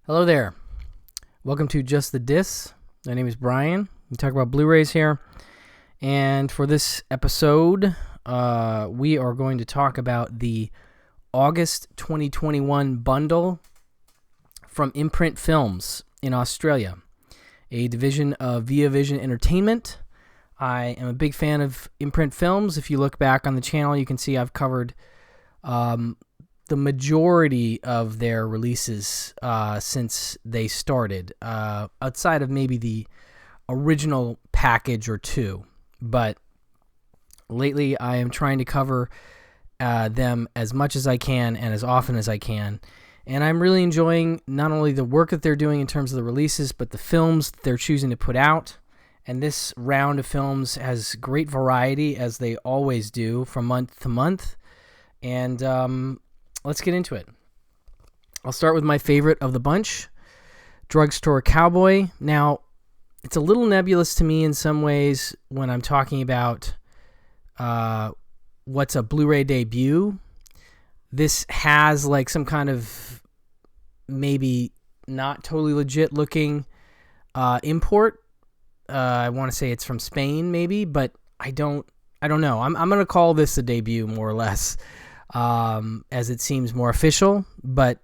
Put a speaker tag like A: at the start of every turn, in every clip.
A: Hello there. Welcome to Just the Dis. My name is Brian. We talk about Blu-rays here. And for this episode, we are going to talk about the August 2021 bundle from Imprint Films in Australia, a division of Via Vision Entertainment. I am a big fan of Imprint Films. If you look back on the channel, you can see I've covered the majority of their releases since they started, outside of maybe the original package or two. But lately I am trying to cover them as much as I can and as often as I can. And I'm really enjoying not only the work that they're doing in terms of the releases, but the films that they're choosing to put out. And this round of films has great variety, as they always do, from month to month. And let's get into it. I'll start with my favorite of the bunch, Drugstore Cowboy. Now, it's a little nebulous to me in some ways when I'm talking about what's a Blu-ray debut. This has like some kind of maybe not totally legit looking import. I want to say it's from Spain maybe, but I don't know. I'm going to call this a debut more or less. As it seems more official, but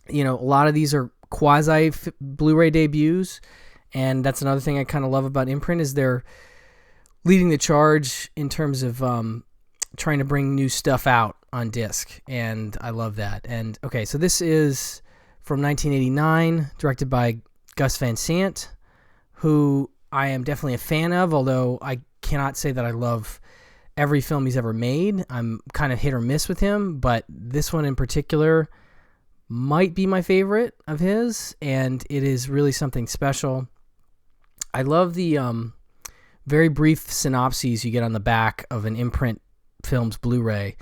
A: a lot of these are quasi Blu-ray debuts, and that's another thing I kind of love about Imprint is they're leading the charge in terms of trying to bring new stuff out on disc, and I love that. And okay, so this is from 1989, directed by Gus Van Sant, who I am definitely a fan of, although I cannot say that I love every film he's ever made. I'm kind of hit or miss with him, but this one in particular might be my favorite of his, and it is really something special. I love the very brief synopses you get on the back of an Imprint Films Blu-ray,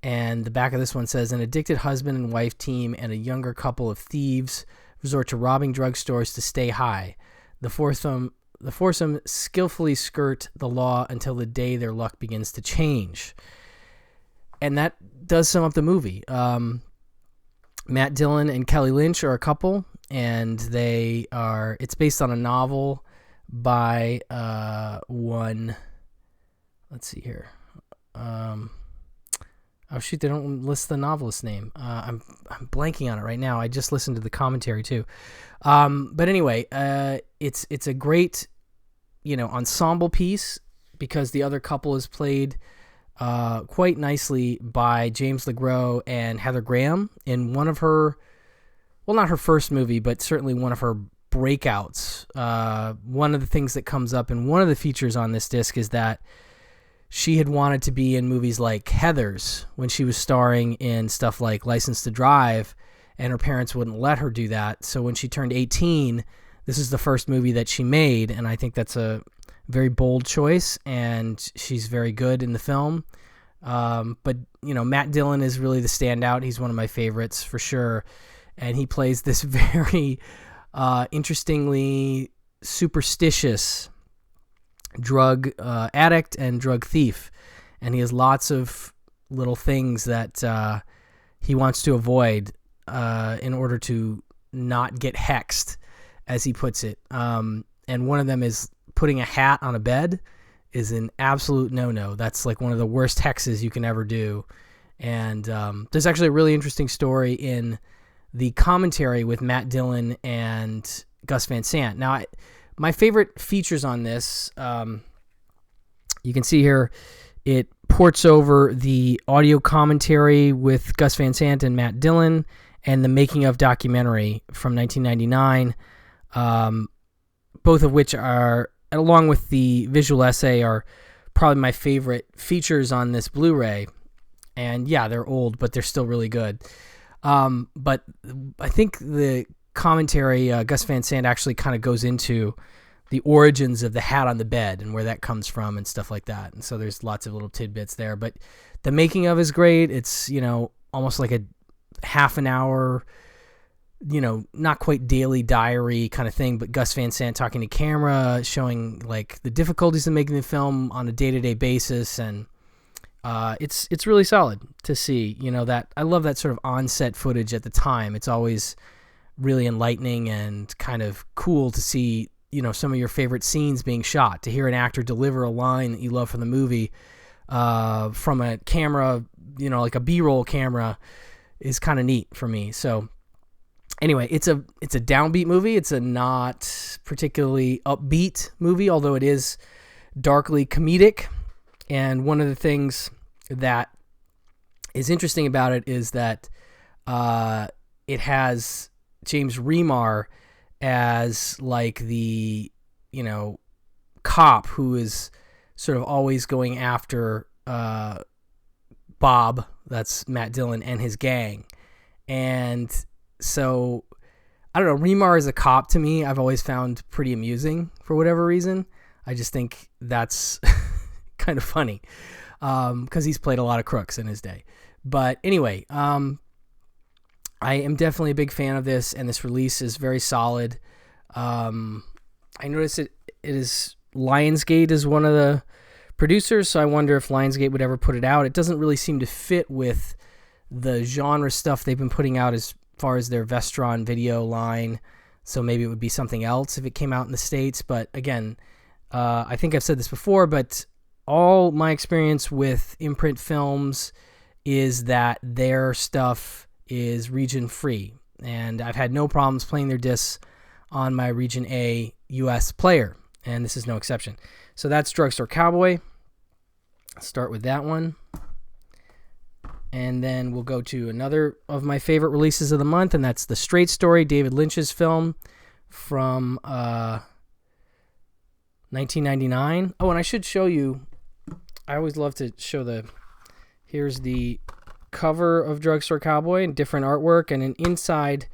A: and the back of this one says, an addicted husband and wife team and a younger couple of thieves resort to robbing drugstores to stay high. The foursome skillfully skirt the law until the day their luck begins to change. And that does sum up the movie. Matt Dillon and Kelly Lynch are a couple, and it's based on a novel by one, let's see here. Oh shoot, they don't list the novelist's name. I'm blanking on it right now. I just listened to the commentary too. But anyway, it's a great ensemble piece because the other couple is played quite nicely by James LeGros and Heather Graham in one of her, well, not her first movie, but certainly one of her breakouts. One of the things that comes up in one of the features on this disc is that she had wanted to be in movies like Heathers when she was starring in stuff like License to Drive, and her parents wouldn't let her do that. So when she turned 18, this is the first movie that she made, and I think that's a very bold choice, and she's very good in the film. But, Matt Dillon is really the standout. He's one of my favorites for sure, and he plays this very interestingly superstitious drug addict and drug thief, and he has lots of little things that he wants to avoid in order to not get hexed, as he puts it. And one of them is putting a hat on a bed is an absolute no-no. That's like one of the worst hexes you can ever do. And there's actually a really interesting story in the commentary with Matt Dillon and Gus Van Sant. Now, my favorite features on this, you can see here, it ports over the audio commentary with Gus Van Sant and Matt Dillon and the making of documentary from 1999, both of which are, along with the visual essay, are probably my favorite features on this Blu-ray. And yeah, they're old, but they're still really good. But I think the commentary, Gus Van Sant actually kind of goes into the origins of the hat on the bed and where that comes from and stuff like that. And so there's lots of little tidbits there. But the making of is great. It's, almost like a half an hour, not quite daily diary kind of thing, but Gus Van Sant talking to camera, showing like the difficulties of making the film on a day-to-day basis. And it's really solid to see, that I love that sort of on-set footage at the time. It's always really enlightening and kind of cool to see, some of your favorite scenes being shot, to hear an actor deliver a line that you love from the movie from a camera, like a B-roll camera, is kind of neat for me. So anyway, it's a downbeat movie. It's a not particularly upbeat movie, although it is darkly comedic. And one of the things that is interesting about it is that it has James Remar as like the, cop who is sort of always going after Bob, that's Matt Dillon, and his gang. And so, I don't know, Remar as a cop to me, I've always found pretty amusing for whatever reason. I just think that's kind of funny because he's played a lot of crooks in his day. But anyway, I am definitely a big fan of this, and this release is very solid. I noticed it is Lionsgate is one of the producers, so I wonder if Lionsgate would ever put it out. It doesn't really seem to fit with the genre stuff they've been putting out as far as their Vestron video line, so maybe it would be something else if it came out in the States. But again, I think I've said this before, but all my experience with Imprint films is that their stuff is region free, and I've had no problems playing their discs on my region A US player, and this is no exception. So that's Drugstore Cowboy. I'll start with that one, and then we'll go to another of my favorite releases of the month, and that's The Straight Story, David Lynch's film from 1999. Oh, and I should show you, I always love to show here's the cover of Drugstore Cowboy and different artwork, and then inside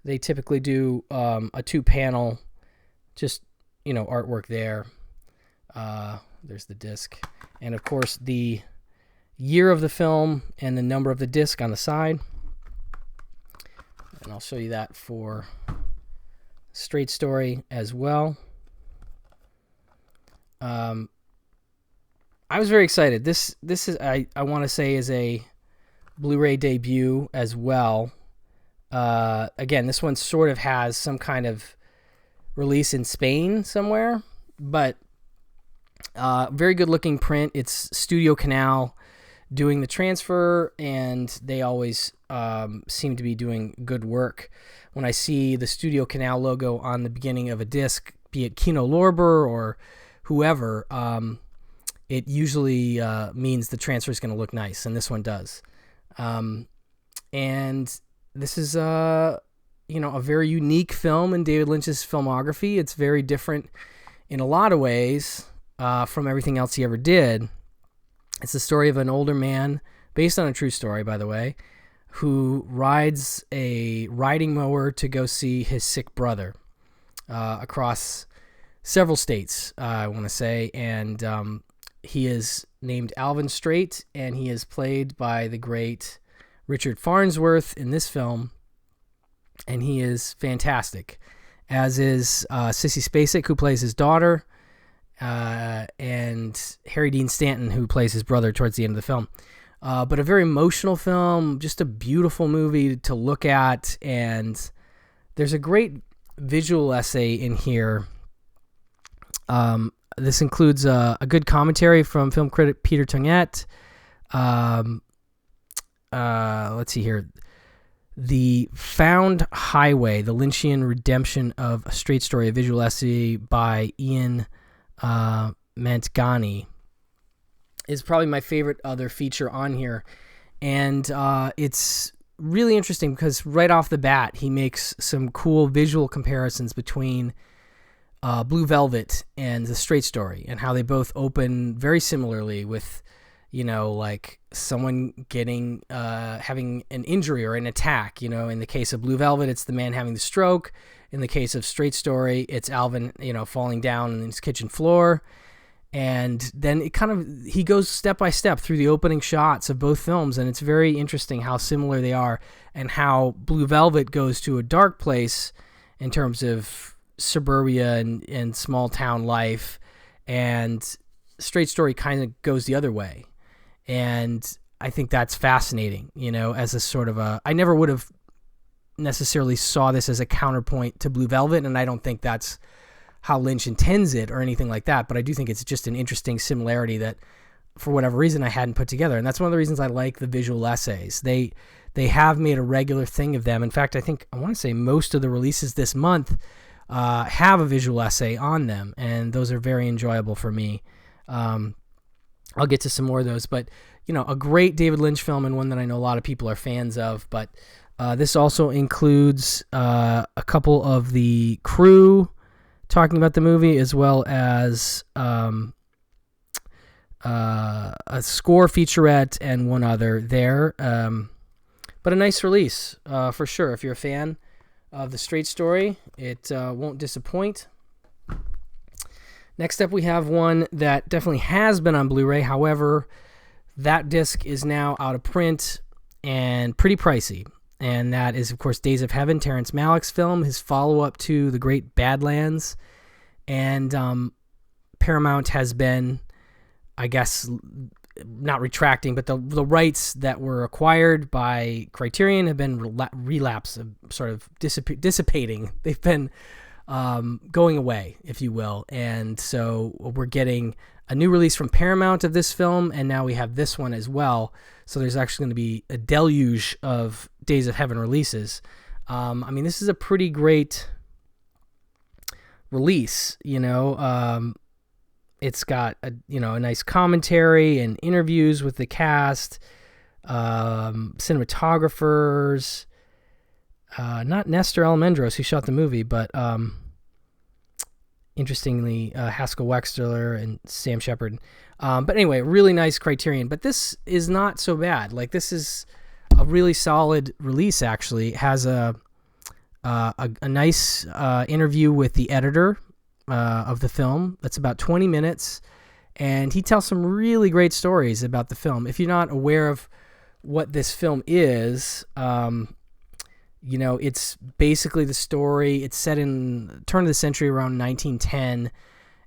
A: they typically do a 2-panel just artwork there. There's the disc, and of course the year of the film and the number of the disc on the side, and I'll show you that for Straight Story as well. I was very excited. This is I want to say is a Blu-ray debut as well. Again, this one sort of has some kind of release in Spain somewhere, but very good looking print. It's Studio Canal doing the transfer, and they always seem to be doing good work. When I see the Studio Canal logo on the beginning of a disc, be it Kino Lorber or whoever, it usually means the transfer is going to look nice, and this one does. And this is a very unique film in David Lynch's filmography. It's very different in a lot of ways from everything else he ever did. It's the story of an older man, based on a true story, by the way, who rides a riding mower to go see his sick brother across several states, I want to say, and he is named Alvin Straight, and he is played by the great Richard Farnsworth in this film, and he is fantastic, as is Sissy Spacek, who plays his daughter, and Harry Dean Stanton, who plays his brother towards the end of the film. But a very emotional film, just a beautiful movie to look at, and there's a great visual essay in here. This includes a good commentary from film critic Peter Tungette. Let's see here. The Found Highway, The Lynchian Redemption of a Straight Story, a visual essay by Ian Mantgani, is probably my favorite other feature on here. And it's really interesting because right off the bat, he makes some cool visual comparisons between Blue Velvet and The Straight Story, and how they both open very similarly with, like someone getting, having an injury or an attack. In the case of Blue Velvet, it's the man having the stroke. In the case of Straight Story, it's Alvin, falling down on his kitchen floor. And then he goes step by step through the opening shots of both films, and it's very interesting how similar they are, and how Blue Velvet goes to a dark place in terms of suburbia and small town life, and Straight Story kind of goes the other way. And I think that's fascinating, as a sort of I never would have necessarily saw this as a counterpoint to Blue Velvet, and I don't think that's how Lynch intends it or anything like that, but I do think it's just an interesting similarity that for whatever reason I hadn't put together. And that's one of the reasons I like the visual essays. They have made a regular thing of them. In fact, I want to say most of the releases this month have a visual essay on them, and those are very enjoyable for me. I'll get to some more of those, but a great David Lynch film, and one that I know a lot of people are fans of. But this also includes a couple of the crew talking about the movie, as well as a score featurette and one other there. But a nice release for sure. If you're a fan of the straight story, it won't disappoint. Next up, we have one that definitely has been on Blu-ray. However, that disc is now out of print and pretty pricey. And that is, of course, Days of Heaven, Terrence Malick's film, his follow-up to The Great Badlands. And Paramount has been, I guess, not retracting, but the rights that were acquired by Criterion have been sort of dissipating. They've been going away, if you will. And so we're getting a new release from Paramount of this film, and now we have this one as well. So there's actually going to be a deluge of Days of Heaven releases. This is a pretty great release, It's got a nice commentary and interviews with the cast, cinematographers, not Nestor Almendros, who shot the movie, but interestingly, Haskell Wexler and Sam Shepard. But anyway, really nice Criterion. But this is not so bad. Like, this is a really solid release, actually. It has a nice interview with the editor of the film. That's about 20 minutes. And he tells some really great stories about the film. If you're not aware of what this film is, it's basically the story. It's set in the turn of the century, around 1910,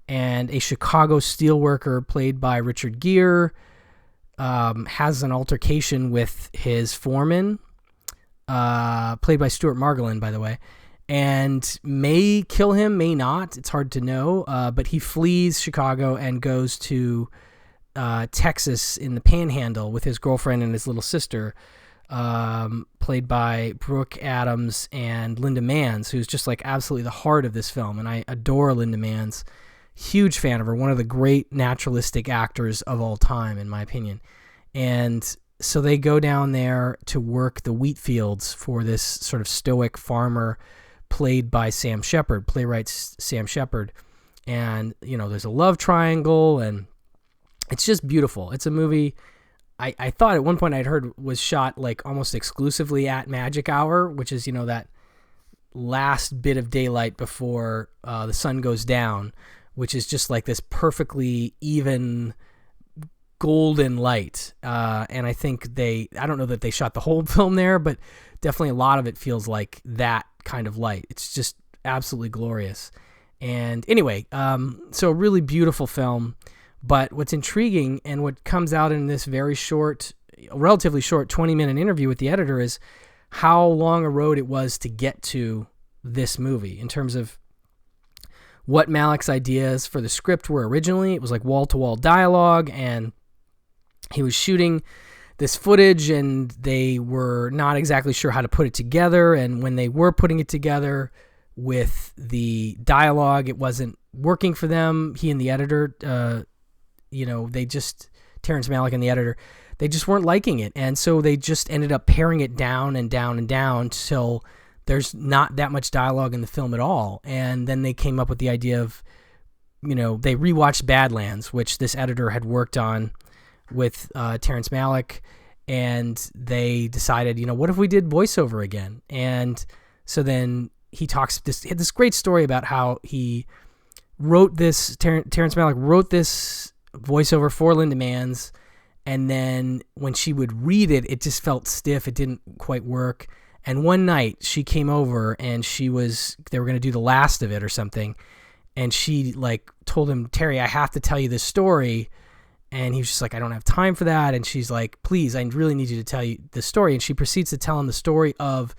A: and a Chicago steelworker played by Richard Gere has an altercation with his foreman, played by Stuart Margolin, by the way, and may kill him, may not. It's hard to know, but he flees Chicago and goes to Texas in the Panhandle with his girlfriend and his little sister, played by Brooke Adams and Linda Manns, who's just like absolutely the heart of this film. And I adore Linda Manns. Huge fan of her. One of the great naturalistic actors of all time, in my opinion. And so they go down there to work the wheat fields for this sort of stoic farmer played by Sam Shepard, playwright Sam Shepard. And, there's a love triangle, and it's just beautiful. It's a movie I thought at one point I'd heard was shot like almost exclusively at magic hour, which is, that last bit of daylight before the sun goes down, which is just like this perfectly even golden light. And I think I don't know that they shot the whole film there, but definitely a lot of it feels like that kind of light. It's just absolutely glorious. And anyway, so a really beautiful film. But what's intriguing and what comes out in this very short, relatively short 20-minute interview with the editor is how long a road it was to get to this movie in terms of what Malick's ideas for the script were originally. It was like wall-to-wall dialogue, and he was shooting this footage, and they were not exactly sure how to put it together. And when they were putting it together with the dialogue, it wasn't working for them. He and the editor, Terrence Malick and the editor, they just weren't liking it. And so they just ended up paring it down and down and down till there's not that much dialogue in the film at all. And then they came up with the idea of, they rewatched Badlands, which this editor had worked on with Terrence Malick, and they decided, what if we did voiceover again? And so then he talks this great story about how he wrote this, Terrence Malick wrote this voiceover for Linda Manns, and then when she would read it, it just felt stiff. It didn't quite work. And one night she came over, and they were going to do the last of it or something, and she told him, "Terry, I have to tell you this story." And he was just like, "I don't have time for that." And she's like, "Please, I really need you to tell you the story." And she proceeds to tell him the story of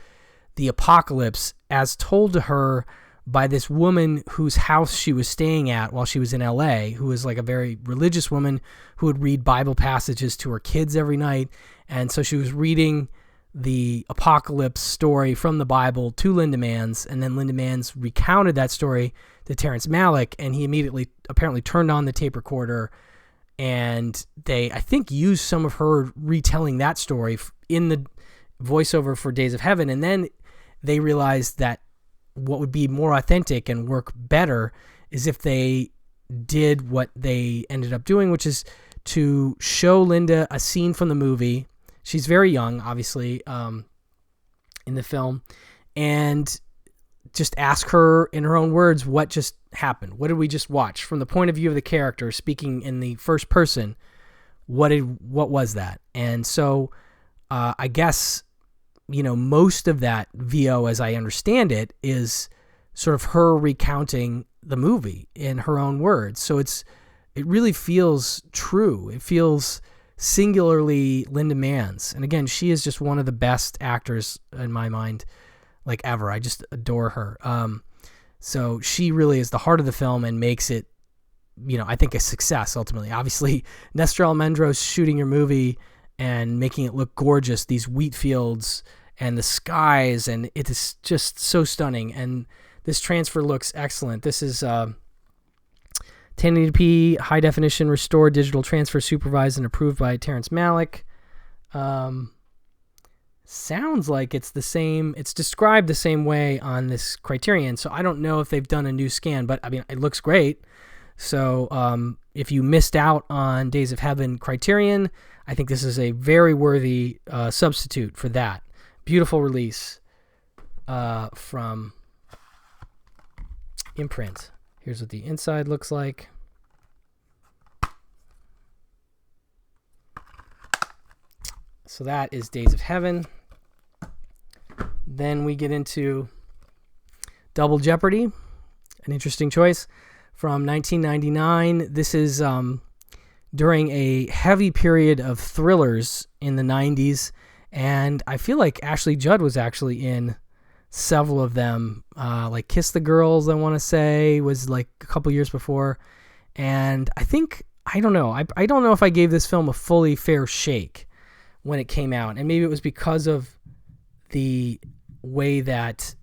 A: the apocalypse as told to her by this woman whose house she was staying at while she was in LA, who was like a very religious woman who would read Bible passages to her kids every night. And so she was reading the apocalypse story from the Bible to Linda Manns, and then Linda Manns recounted that story to Terrence Malick, and he immediately apparently turned on the tape recorder, and they, I think, used some of her retelling that story in the voiceover for Days of Heaven, and then they realized that what would be more authentic and work better is if they did what they ended up doing, which is to show Linda a scene from the movie. She's very young, obviously, in the film, and just ask her in her own words what just happened. What did we just watch? From the point of view of the character speaking in the first person, what was that? And so I guess, most of that VO, as I understand it, is sort of her recounting the movie in her own words. So it really feels true. It feels singularly Linda Manns. And again, she is just one of the best actors in my mind, like ever. I just adore her. So she really is the heart of the film and makes it, I think a success ultimately. Obviously, Nestor Almendros shooting your movie and making it look gorgeous, these wheat fields and the skies, and it is just so stunning. And this transfer looks excellent. This is 1080p high definition restored digital transfer, supervised and approved by Terrence Malick. Sounds like it's the same. It's described the same way on this Criterion, so I don't know if they've done a new scan, but I mean, it looks great. So if you missed out on Days of Heaven Criterion, I think this is a very worthy substitute for that. Beautiful release from Imprint. Here's what the inside looks like. So that is Days of Heaven. Then we get into Double Jeopardy, an interesting choice from 1999. This is during a heavy period of thrillers in the 90s, and I feel like Ashley Judd was actually in several of them, like Kiss the Girls, I want to say, was like a couple years before. And I don't know if I gave this film a fully fair shake when it came out, and maybe it was because of the way that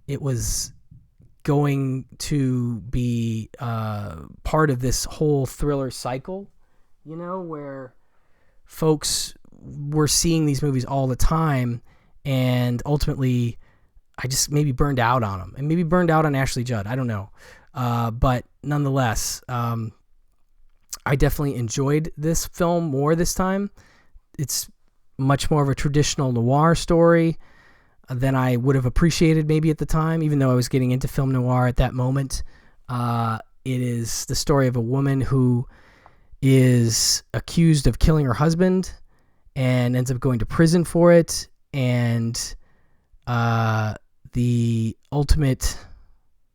A: it was going to be part of this whole thriller cycle, where folks were seeing these movies all the time, and ultimately I just maybe burned out on them, and maybe burned out on Ashley Judd. I don't know. But nonetheless, I definitely enjoyed this film more this time. It's much more of a traditional noir story than I would have appreciated maybe at the time, even though I was getting into film noir at that moment. It is the story of a woman who is accused of killing her husband and ends up going to prison for it. And the ultimate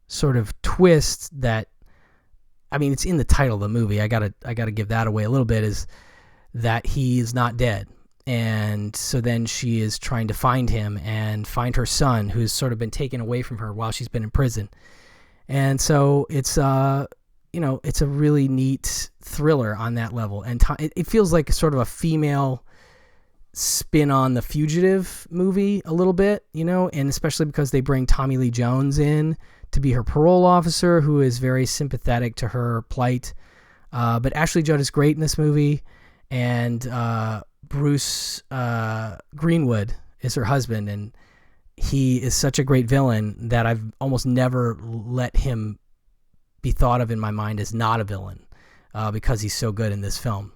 A: sort of twist that, I mean, it's in the title of the movie, I gotta give that away a little bit, is that he is not dead. And so then she is trying to find him and find her son, who's sort of been taken away from her while she's been in prison. And so it's it's a really neat thriller on that level. And it feels like sort of a female spin on The Fugitive movie a little bit, and especially because they bring Tommy Lee Jones in to be her parole officer, who is very sympathetic to her plight. But Ashley Judd is great in this movie, and Bruce Greenwood is her husband, and he is such a great villain that I've almost never let him be thought of in my mind as not a villain, because he's so good in this film.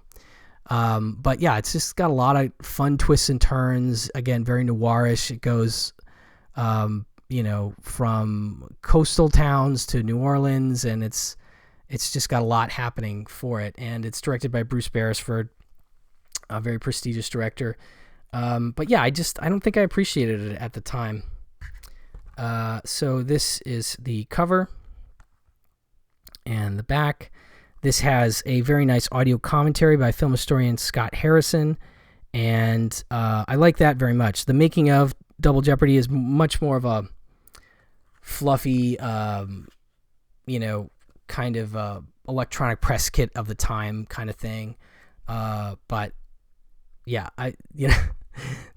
A: But yeah, it's just got a lot of fun twists and turns. Again, very noirish. It goes, from coastal towns to New Orleans, and it's just got a lot happening for it. And it's directed by Bruce Beresford, a very prestigious director. But yeah, I don't think I appreciated it at the time. So this is the cover and the back. This has a very nice audio commentary by film historian Scott Harrison, and I like that very much. The making of Double Jeopardy is much more of a fluffy, kind of electronic press kit of the time kind of thing. But yeah,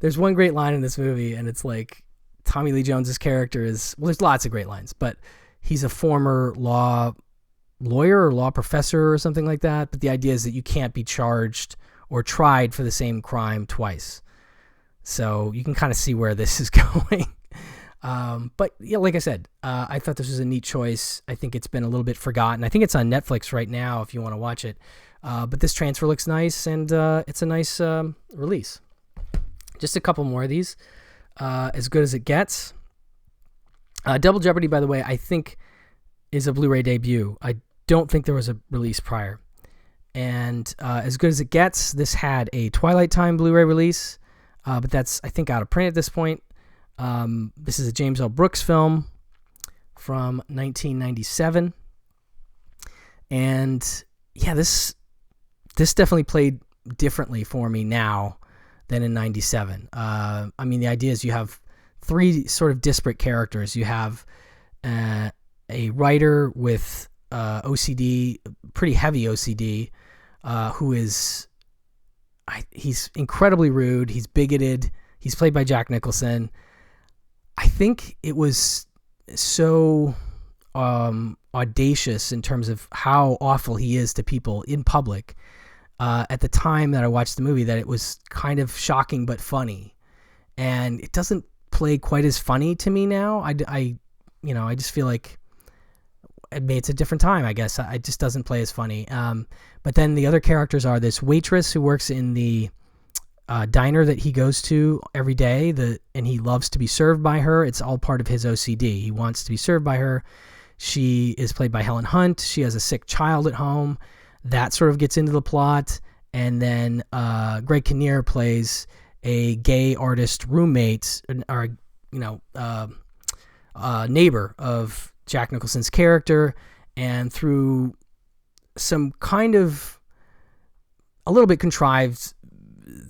A: there's one great line in this movie, and it's like Tommy Lee Jones's character is, well, there's lots of great lines, but he's a former lawyer or law professor or something like that. But the idea is that you can't be charged or tried for the same crime twice. So you can kind of see where this is going. But yeah, like I said, I thought this was a neat choice. I think it's been a little bit forgotten. I think it's on Netflix right now if you want to watch it. But this transfer looks nice, and it's a nice release. Just a couple more of these. As Good as It Gets. Double Jeopardy, by the way, I think is a Blu-ray debut. I don't think there was a release prior. And As Good as It Gets, this had a Twilight Time Blu-ray release, but that's, I think, out of print at this point. This is a James L. Brooks film from 1997. And yeah, this definitely played differently for me now than in 97. I mean, the idea is you have three sort of disparate characters. You have a writer with OCD, pretty heavy OCD, who is, he's incredibly rude. He's bigoted. He's played by Jack Nicholson. I think it was so audacious in terms of how awful he is to people in public at the time that I watched the movie that it was kind of shocking but funny. And it doesn't play quite as funny to me now. I just feel like it's a different time, I guess. It just doesn't play as funny. But then the other characters are this waitress who works in the diner that he goes to every day, and he loves to be served by her. It's all part of his OCD. He wants to be served by her. She is played by Helen Hunt. She has a sick child at home. That sort of gets into the plot. And then Greg Kinnear plays a gay artist roommate, or neighbor of Jack Nicholson's character. And through some kind of a little bit contrived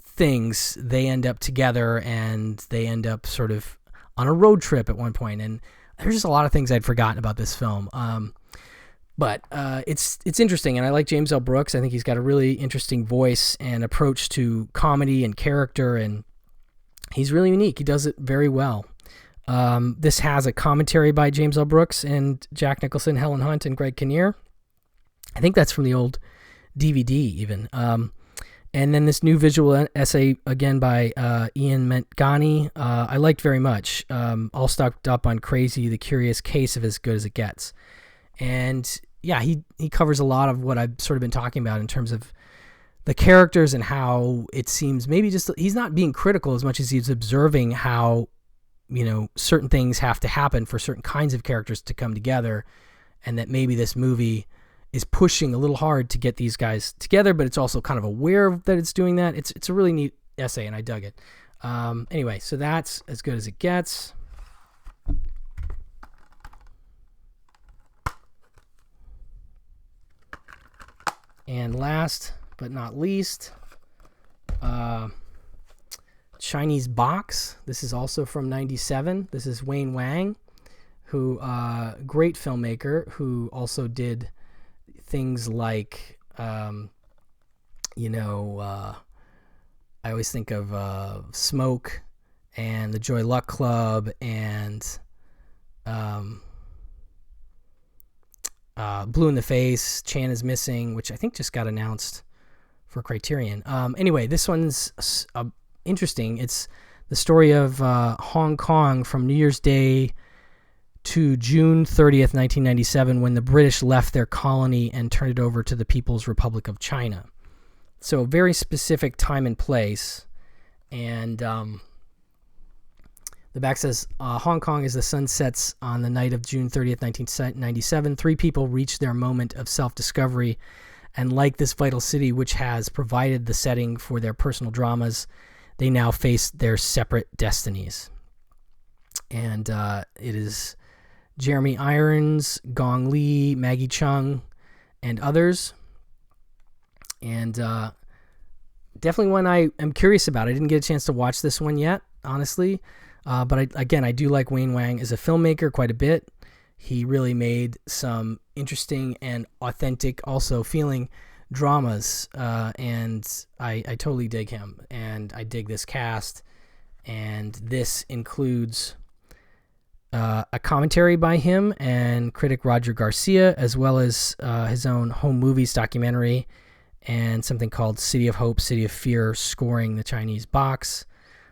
A: things, they end up together, and they end up sort of on a road trip at one point. And there's just a lot of things I'd forgotten about this film. But it's interesting, and I like James L. Brooks. I think he's got a really interesting voice and approach to comedy and character, and he's really unique. He does it very well. This has a commentary by James L. Brooks and Jack Nicholson, Helen Hunt, and Greg Kinnear. I think that's from the old DVD even. And then this new visual essay, again, by Ian Mentgani, I liked very much. All stocked up on Crazy, the Curious Case of As Good as It Gets. And yeah, he covers a lot of what I've sort of been talking about in terms of the characters and how it seems maybe just he's not being critical as much as he's observing how, certain things have to happen for certain kinds of characters to come together, and that maybe this movie is pushing a little hard to get these guys together, but it's also kind of aware that it's doing that. It's a really neat essay, and I dug it. Anyway, so that's As Good as It Gets. And last but not least, Chinese Box. This is also from 97. This is Wayne Wang, who great filmmaker who also did things like, I always think of Smoke and the Joy Luck Club and Blue in the Face, Chan is Missing, which I think just got announced for Criterion. Anyway, this one's interesting. It's the story of Hong Kong from New Year's Day to June 30th, 1997, when the British left their colony and turned it over to the People's Republic of China. So a very specific time and place. And the back says, Hong Kong, as the sun sets on the night of June 30th, 1997, three people reach their moment of self-discovery. And like this vital city, which has provided the setting for their personal dramas, they now face their separate destinies. And it is Jeremy Irons, Gong Li, Maggie Chung, and others. And definitely one I am curious about. I didn't get a chance to watch this one yet, honestly. But I do like Wayne Wang as a filmmaker quite a bit. He really made some interesting and authentic, also feeling dramas, and I totally dig him, and I dig this cast, and this includes a commentary by him and critic Roger Garcia, as well as his own home movies documentary and something called City of Hope, City of Fear, scoring the Chinese box,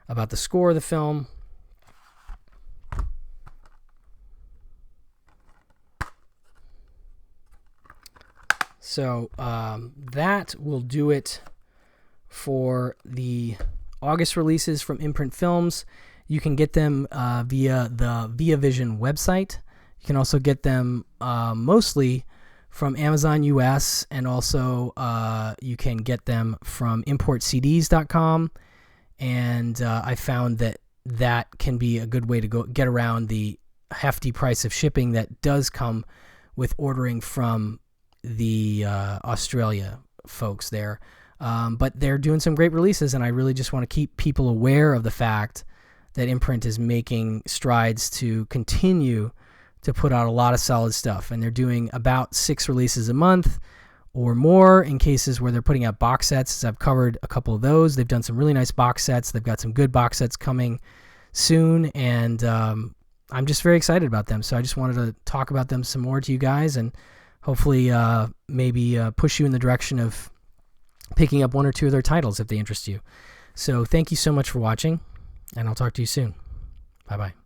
A: about the score of the film. So that will do it for the August releases from Imprint Films. You can get them via the Via Vision website. You can also get them mostly from Amazon US, and also you can get them from importcds.com. And I found that can be a good way to go get around the hefty price of shipping that does come with ordering from the Australia folks there. But they're doing some great releases, and I really just want to keep people aware of the fact that Imprint is making strides to continue to put out a lot of solid stuff. And they're doing about 6 releases a month or more in cases where they're putting out box sets. I've covered a couple of those. They've done some really nice box sets. They've got some good box sets coming soon, and I'm just very excited about them. So I just wanted to talk about them some more to you guys, and hopefully maybe push you in the direction of picking up 1 or 2 of their titles if they interest you. So thank you so much for watching, and I'll talk to you soon. Bye-bye.